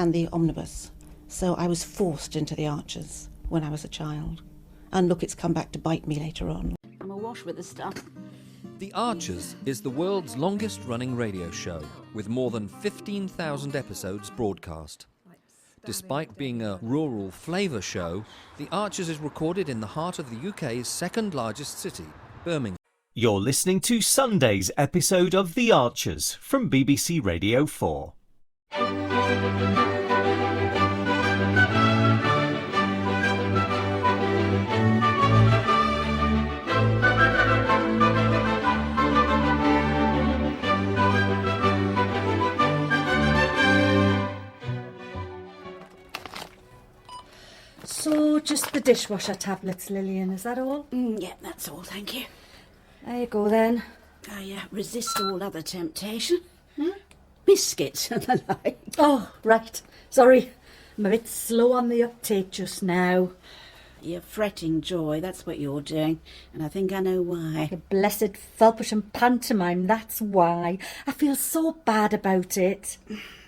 and the omnibus. So I was forced into the Archers when I was a child. And look, it's come back to bite me later on. I'm awash with the stuff. The Archers is the world's longest-running radio show, with more than 15,000 episodes broadcast. Despite being a rural flavour show, The Archers is recorded in the heart of the UK's second-largest city, Birmingham. You're listening to Sunday's episode of The Archers from BBC Radio 4. So, just the dishwasher tablets, Lilian, is that all? Yeah, that's all, thank you. There you go then. I resist all other temptation. Biscuits and the like. Oh, right. Sorry. I'm a bit slow on the uptake just now. You're fretting, Joy, that's what you're doing. And I think I know why. The blessed Felpersham pantomime, that's why. I feel so bad about it.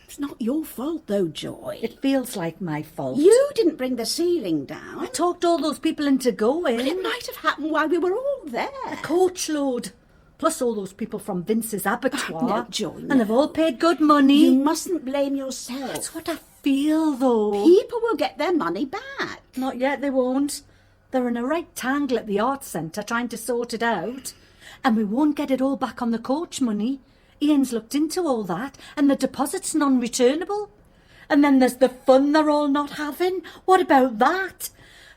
It's not your fault, though, Joy. It feels like my fault. You didn't bring the ceiling down. I talked all those people into going. Well, it might have happened while we were all there. A coach load. Plus all those people from Vince's abattoir. No, Joy, no. And they've all paid good money. You mustn't blame yourself. That's what I feel, though. People will get their money back. Not yet, they won't. They're in a right tangle at the arts centre trying to sort it out. And we won't get it all back on the coach money. Ian's looked into all that, and the deposit's non-returnable. And then there's the fun they're all not having. What about that?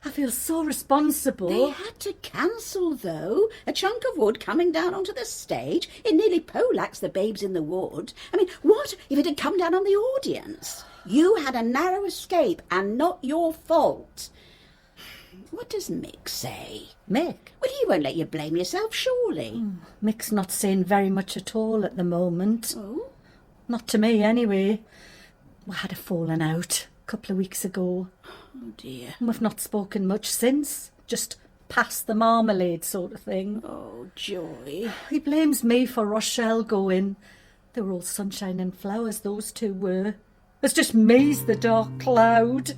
I feel so responsible. They had to cancel, though. A chunk of wood coming down onto the stage. It nearly poleaxed the babes in the wood. I mean, what if it had come down on the audience? You had a narrow escape, and not your fault. What does Mick say? Mick? Well, he won't let you blame yourself, surely. Mick's not saying very much at all at the moment. Oh? Not to me, anyway. We had a falling out a couple of weeks ago. Oh, dear. And we've not spoken much since. Just pass the marmalade sort of thing. Oh, Joy. He blames me for Rochelle going. They were all sunshine and flowers, those two were. It's just me's the dark cloud.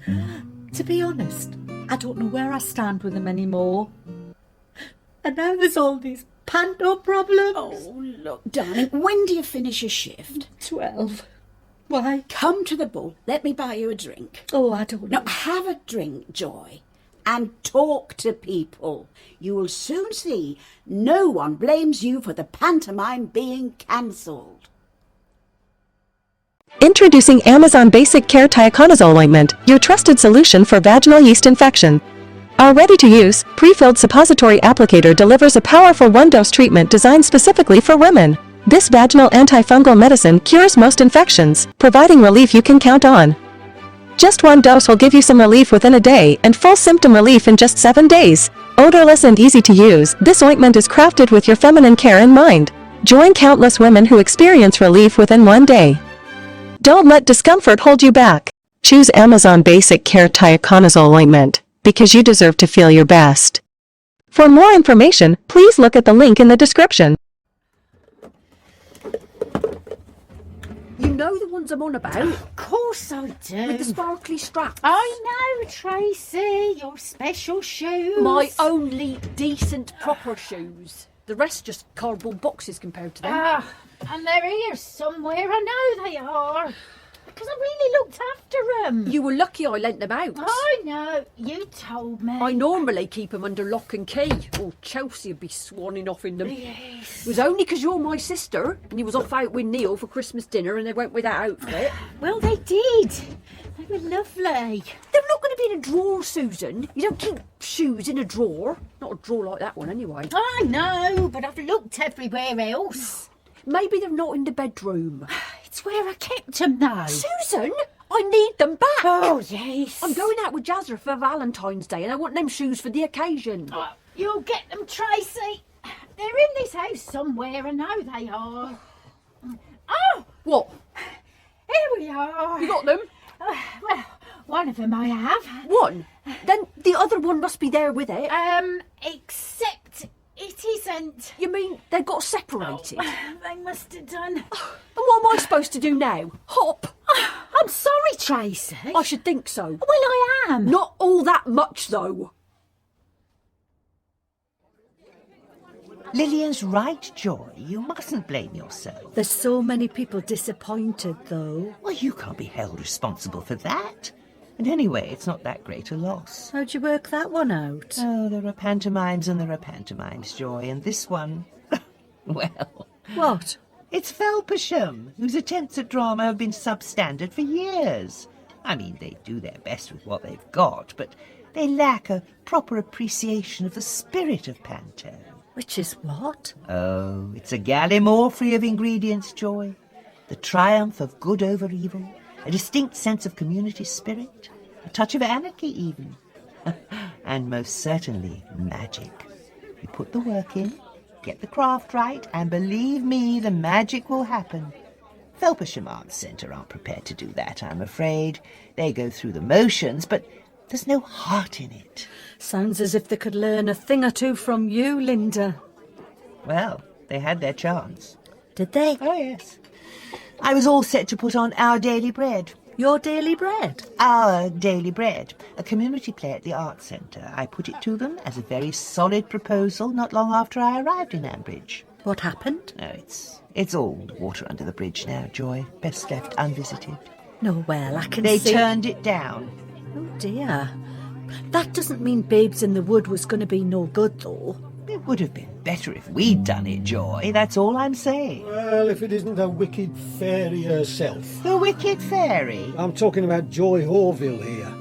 To be honest, I don't know where I stand with him anymore. And now there's all these panto problems. Oh, look, darling, when do you finish your shift? 12. Why? Come to the bull. Let me buy you a drink. Oh, I don't know. No, have a drink, Joy, and talk to people. You will soon see no one blames you for the pantomime being cancelled. Introducing Amazon Basic Care Tiaconazole Ointment, your trusted solution for vaginal yeast infection. Our ready-to-use, pre-filled suppository applicator delivers a powerful one-dose treatment designed specifically for women. This vaginal antifungal medicine cures most infections, providing relief you can count on. Just one dose will give you some relief within a day and full symptom relief in just 7 days. Odorless and easy to use, this ointment is crafted with your feminine care in mind. Join countless women who experience relief within 1 day. Don't let discomfort hold you back. Choose Amazon Basic Care Tiaconazole Ointment, because you deserve to feel your best. For more information, please look at the link in the description. You know the ones I'm on about? Of course I do. With the sparkly straps. I know, Tracy, your special shoes. My only decent proper shoes. The rest just cardboard boxes compared to them. Ah, and they're here somewhere. I know they are. Because I really looked after them. You were lucky I lent them out. I know. You told me. I normally keep them under lock and key, or Chelsea would be swanning off in them. Yes. It was only because you're my sister, and you was off out with Neil for Christmas dinner, and they went with that outfit. Well, they did. They were lovely. They're not going to be in a drawer, Susan. You don't keep shoes in a drawer. Not a drawer like that one, anyway. I know, but I've looked everywhere else. Maybe they're not in the bedroom. It's where I kept them, though. Susan, I need them back. Oh, yes. I'm going out with Jazza for Valentine's Day, and I want them shoes for the occasion. Oh, you'll get them, Tracy. They're in this house somewhere. I know they are. Oh! What? Here we are. You got them? Well, one of them I have. One? Then the other one must be there with it. Except it isn't. You mean they got separated? They must have done. And what am I supposed to do now? Hop? I I'm sorry, Tracy. I should think so. Well, I am. Not all that much, though. Lilian's right, Joy. You mustn't blame yourself. There's so many people disappointed, though. Well, you can't be held responsible for that. And anyway, it's not that great a loss. How'd you work that one out? Oh, there are pantomimes and there are pantomimes, Joy, and this one... well... What? It's Felpersham, whose attempts at drama have been substandard for years. I mean, they do their best with what they've got, but they lack a proper appreciation of the spirit of panto. Which is what? Oh, it's a gallimore free of ingredients, Joy. The triumph of good over evil, a distinct sense of community spirit, a touch of anarchy even, and most certainly magic. You put the work in, get the craft right, and believe me, the magic will happen. Felpersham Arts Centre aren't prepared to do that, I'm afraid. They go through the motions, but there's no heart in it. Sounds as if they could learn a thing or two from you, Lynda. Well, they had their chance. Did they? Oh, yes. I was all set to put on Our Daily Bread. Your Daily Bread? Our Daily Bread, a community play at the Arts Centre. I put it to them as a very solid proposal not long after I arrived in Ambridge. What happened? No, it's all water under the bridge now, Joy. Best left unvisited. No, well, I can They see... turned it down. Oh, dear. That doesn't mean Babes in the Wood was going to be no good, though. It would have been better if we'd done it, Joy. That's all I'm saying. Well, if it isn't the wicked fairy herself. The wicked fairy? I'm talking about Joy Horville here.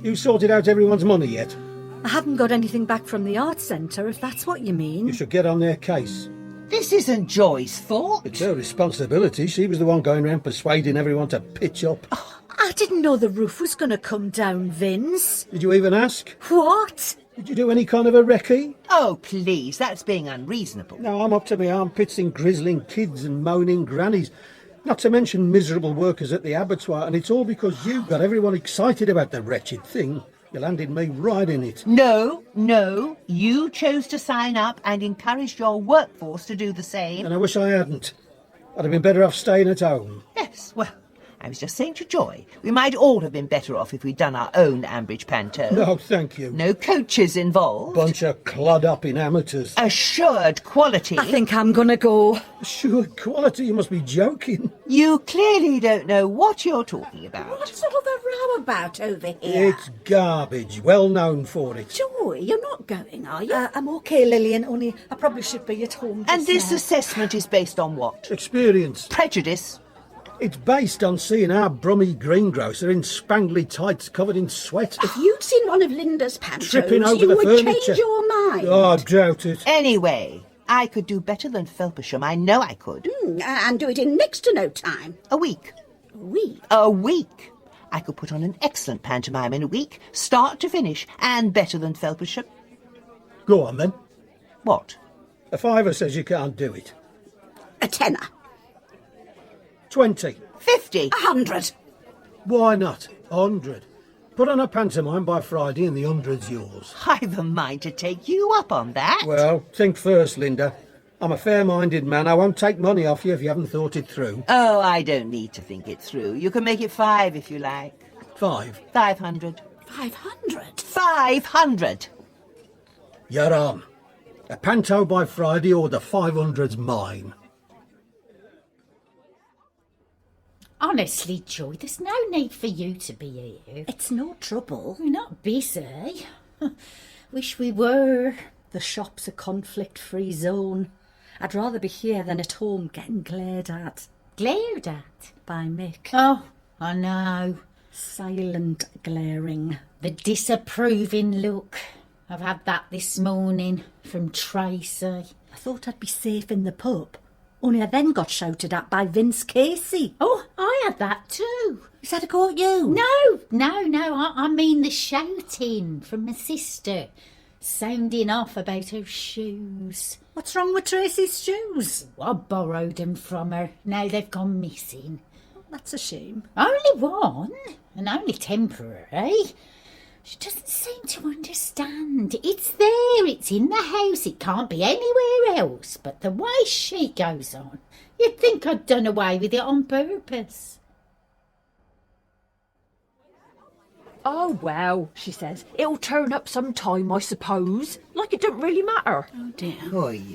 You sorted out everyone's money yet? I haven't got anything back from the Arts Centre, if that's what you mean. You should get on their case. This isn't Joy's fault. It's her responsibility. She was the one going round persuading everyone to pitch up. Oh, I didn't know the roof was going to come down, Vince. Did you even ask? What? Did you do any kind of a recce? Oh, please, that's being unreasonable. No, I'm up to my armpits in grizzling kids and moaning grannies. Not to mention miserable workers at the abattoir, and it's all because you got everyone excited about the wretched thing. You landed me right in it. No, you chose to sign up and encouraged your workforce to do the same. And I wish I hadn't. I'd have been better off staying at home. Yes, well, I was just saying to Joy, we might all have been better off if we'd done our own Ambridge panto. No, thank you. No coaches involved. Bunch of clod-upping amateurs. Assured quality. I think I'm going to go. Assured quality? You must be joking. You clearly don't know what you're talking about. What's all the row about over here? It's garbage, well known for it. Joy, you're not going, are you? I'm OK, Lilian, only I probably should be at home. And this now. assessment is based on what? Experience. Prejudice. It's based on seeing our brummy greengrocer in spangly tights covered in sweat. If you'd seen one of Linda's pantos, Tripping over you the would furniture. change your mind. Oh, I doubt it. Anyway, I could do better than Felpersham. I know I could. And do it in next to no time. A week. A week? A week. I could put on an excellent pantomime in a week, start to finish, and better than Felpersham. Go on, then. What? A fiver says you can't do it. A tenner. 20. 50. 100. Why not? 100. Put on a pantomime by Friday and the 100's yours. I've a mind to take you up on that. Well, think first, Lynda. I'm a fair-minded man. I won't take money off you if you haven't thought it through. Oh, I don't need to think it through. You can make it 5 if you like. 5. 500. 500. 500. You're on. A panto by Friday or the 500's mine. Honestly, Joy, there's no need for you to be here. It's no trouble. We're not busy. Wish we were. The shop's a conflict-free zone. I'd rather be here than at home getting glared at. Glared at? By Mick. Oh, I know. Silent glaring. The disapproving look. I've had that this morning from Tracy. I thought I'd be safe in the pub. Only I then got shouted at by Vince Casey. Oh, I had that too. Is that a go at you? No. I mean the shouting from my sister. Sounding off about her shoes. What's wrong with Tracy's shoes? I borrowed them from her. Now they've gone missing. That's a shame. Only one, and only temporary. She doesn't seem to understand. It's there, it's in the house, it can't be anywhere else. But the way she goes on, you'd think I'd done away with it on purpose. Oh, well, she says, it'll turn up sometime, I suppose. Like it don't really matter. Oh, dear.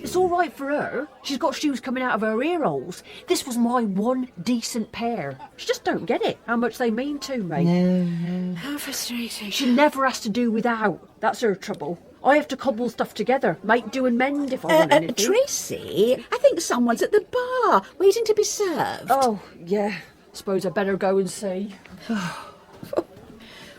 It's all right for her. She's got shoes coming out of her ear holes. This was my one decent pair. She just don't get it, how much they mean to me. No. How frustrating. She never has to do without. That's her trouble. I have to cobble stuff together, make do and mend if I want anything. Tracy, I think someone's at the bar, waiting to be served. Oh, yeah. Suppose I better go and see.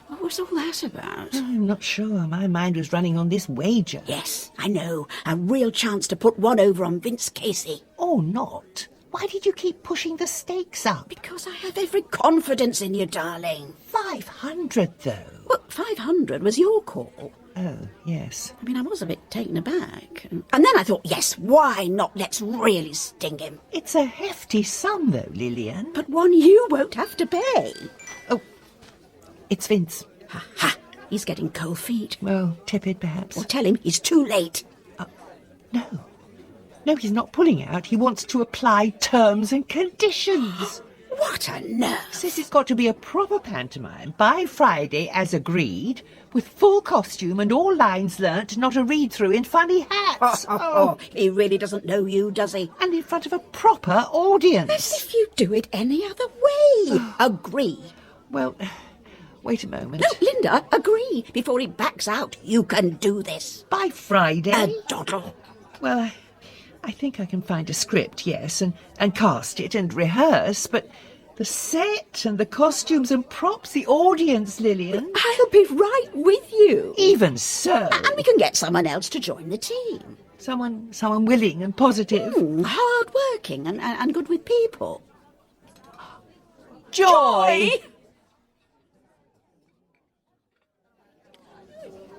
What was all that about? I'm not sure. My mind was running on this wager. Yes, I know. A real chance to put one over on Vince Casey. Or not. Why did you keep pushing the stakes up? Because I have every confidence in you, darling. 500, though. Well, 500 was your call. Oh, yes. I mean, I was a bit taken aback. And then I thought, yes, why not? Let's really sting him. It's a hefty sum, though, Lilian. But one you won't have to pay. Oh, it's Vince. Ha ha! He's getting cold feet. Well, tepid, perhaps. Or tell him he's too late. No. No, he's not pulling out. He wants to apply terms and conditions. What a nerve! Says it's got to be a proper pantomime by Friday, as agreed, with full costume and all lines learnt, not a read-through in funny hats. He really doesn't know you, does he? And in front of a proper audience. As if you do it any other way. Agree. Well, wait a moment. No, Lynda, agree. Before he backs out, you can do this. By Friday? A doddle. Well, I think I can find a script, yes, and cast it and rehearse, but the set and the costumes and props, the audience, Lilian. I'll be right with you. Even so. And we can get someone else to join the team. Someone willing and positive. Hard-working and good with people. Joy!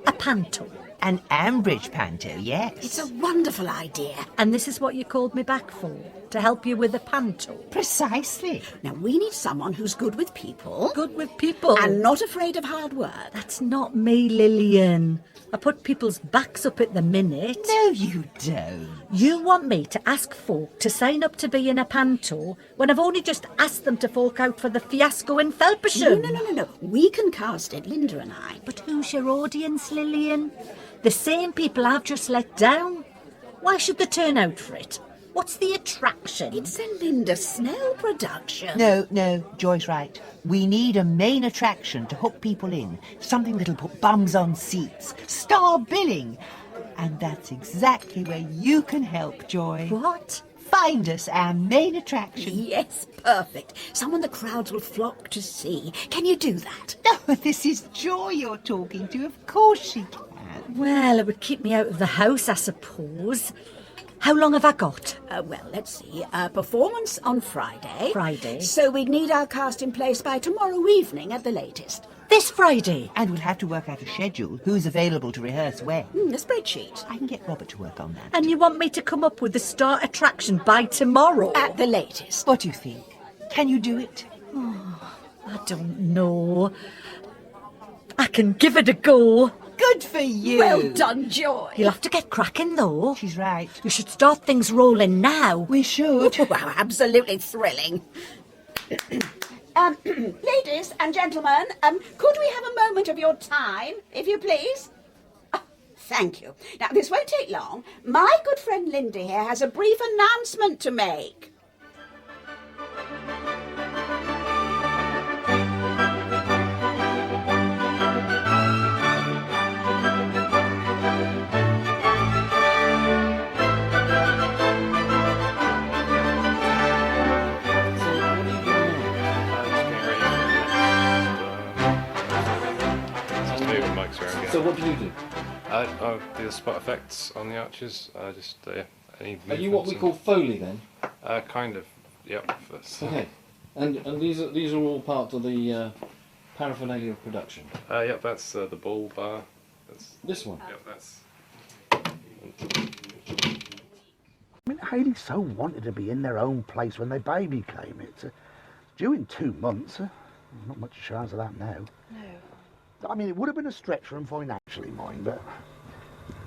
A panto. An Ambridge panto, yes. It's a wonderful idea. And this is what you called me back for? To help you with the panto? Precisely. Now, we need someone who's good with people. Good with people? And not afraid of hard work. That's not me, Lilian. I put people's backs up at the minute. No, you don't. You want me to ask folk to sign up to be in a panto when I've only just asked them to fork out for the fiasco in Felpersham? No. We can cast it, Lynda and I. But who's your audience, Lilian? The same people I've just let down. Why should they turn out for it? What's the attraction? It's a Lynda Snell production. No, Joy's right. We need a main attraction to hook people in. Something that'll put bums on seats. Star billing. And that's exactly where you can help, Joy. What? Find us our main attraction. Yes, perfect. Someone the crowds will flock to see. Can you do that? No, this is Joy you're talking to. Of course she can. Well, it would keep me out of the house, I suppose. How long have I got? Well, let's see. Performance on Friday. Friday. So we'd need our cast in place by tomorrow evening at the latest. This Friday? And we'll have to work out a schedule. Who's available to rehearse when? A spreadsheet. I can get Robert to work on that. And you want me to come up with the star attraction by tomorrow? At the latest. What do you think? Can you do it? I don't know. I can give it a go. Good for you. Well done, Joy. You'll have to get cracking, though. She's right. We should start things rolling now. We should. Wow, absolutely thrilling. Ladies and gentlemen, could we have a moment of your time, if you please? Thank you. Now, this won't take long. My good friend Lynda here has a brief announcement to make. So what do you do? I do the spot effects on the arches. Just any Are you what we call Foley then? Kind of. Yep. Okay. And these are all part of the paraphernalia of production. Yep. That's the bull bar. That's this one. Yep. That's. I mean, Hayley so wanted to be in their own place when their baby came. It's due in 2 months. Not much chance of that now. No. I mean, it would have been a stretch for them financially, mind, but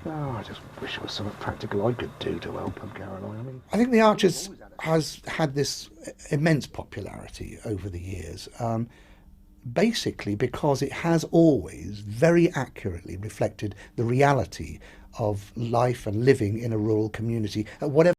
I just wish there was something practical I could do to help them, Caroline. I think The Archers has had this immense popularity over the years. basically because it has always very accurately reflected the reality of life and living in a rural community at whatever